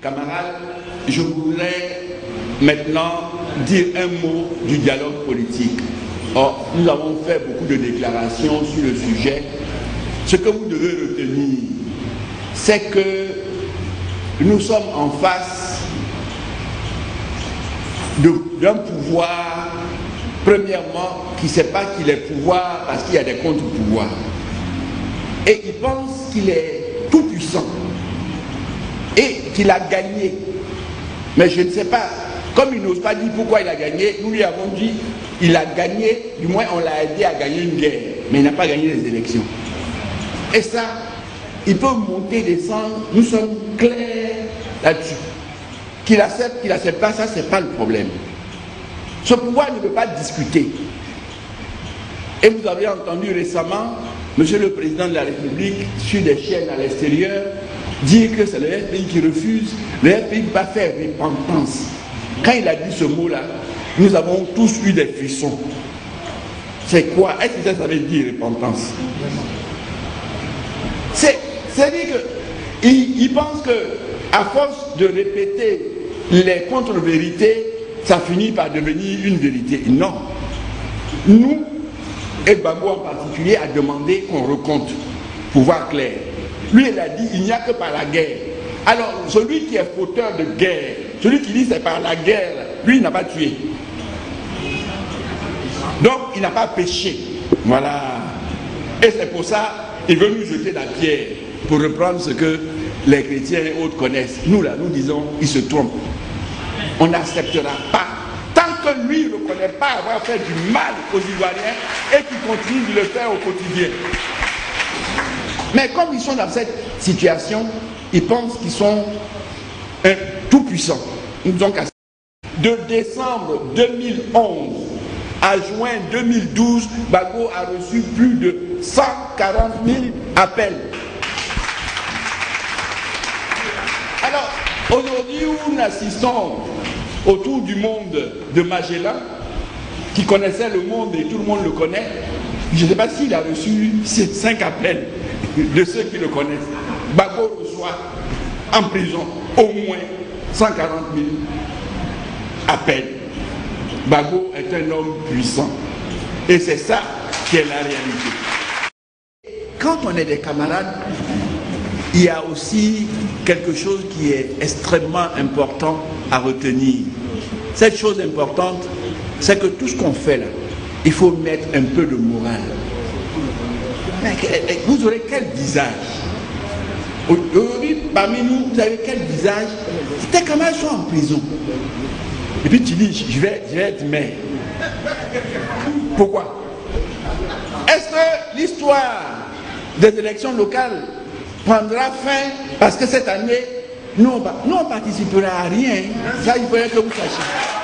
Camarades, je voudrais maintenant dire un mot du dialogue politique. Or, nous avons fait beaucoup de déclarations sur le sujet. Ce que vous devez retenir, c'est que nous sommes en face d'un pouvoir, premièrement, qui ne sait pas qu'il est pouvoir parce qu'il y a des contre-pouvoirs. Et il pense qu'il est tout puissant et qu'il a gagné. Mais je ne sais pas, comme il n'ose pas dire pourquoi il a gagné, nous lui avons dit il a gagné, du moins on l'a aidé à gagner une guerre, mais il n'a pas gagné les élections. Et ça, il peut monter, descendre, nous sommes clairs là-dessus. Qu'il accepte, qu'il n'accepte pas, ça c'est pas le problème. Ce pouvoir ne peut pas discuter. Et vous avez entendu récemment Monsieur le Président de la République, sur des chaînes à l'extérieur, dire que c'est le FPI qui refuse, le FPI va faire repentance. Quand il a dit ce mot-là, nous avons tous eu des frissons. C'est quoi? Est-ce que ça veut dire repentance? C'est-à-dire qu'il pense que, à force de répéter les contre-vérités, ça finit par devenir une vérité. Non. Nous, et Gbagbo en particulier, a demandé qu'on recompte, pour voir clair. Lui, il a dit, il n'y a que par la guerre. Alors, celui qui est fauteur de guerre, celui qui dit c'est par la guerre, lui, il n'a pas tué. Donc, il n'a pas péché. Voilà. Et c'est pour ça, il veut nous jeter la pierre, pour reprendre ce que les chrétiens et autres connaissent. Nous, là, nous disons, il se trompe. On n'acceptera pas. Tant que lui ne reconnaît pas avoir fait du mal aux Ivoiriens et qu'il continue de le faire au quotidien. Mais comme ils sont dans cette situation, ils pensent qu'ils sont tout puissants. Donc, de décembre 2011 à juin 2012, Gbagbo a reçu plus de 140 000 appels. Alors, aujourd'hui, où nous assistons autour du monde de Magellan, qui connaissait le monde et tout le monde le connaît, je ne sais pas s'il a reçu ces 5 appels de ceux qui le connaissent. Gbagbo reçoit en prison au moins 140 000 appels. Gbagbo est un homme puissant. Et c'est ça qui est la réalité. Quand on est des camarades, il y a aussi quelque chose qui est extrêmement important à retenir. Cette chose importante, c'est que tout ce qu'on fait là, il faut mettre un peu de morale. Mais vous aurez quel visage? Aujourd'hui, parmi nous, vous avez quel visage? Tes camarades sont en prison. Et puis tu dis, je vais être maire. Pourquoi? Est-ce que l'histoire des élections locales prendra fin parce que cette année, nous on participera à rien? Ça, il faudrait que vous sachiez.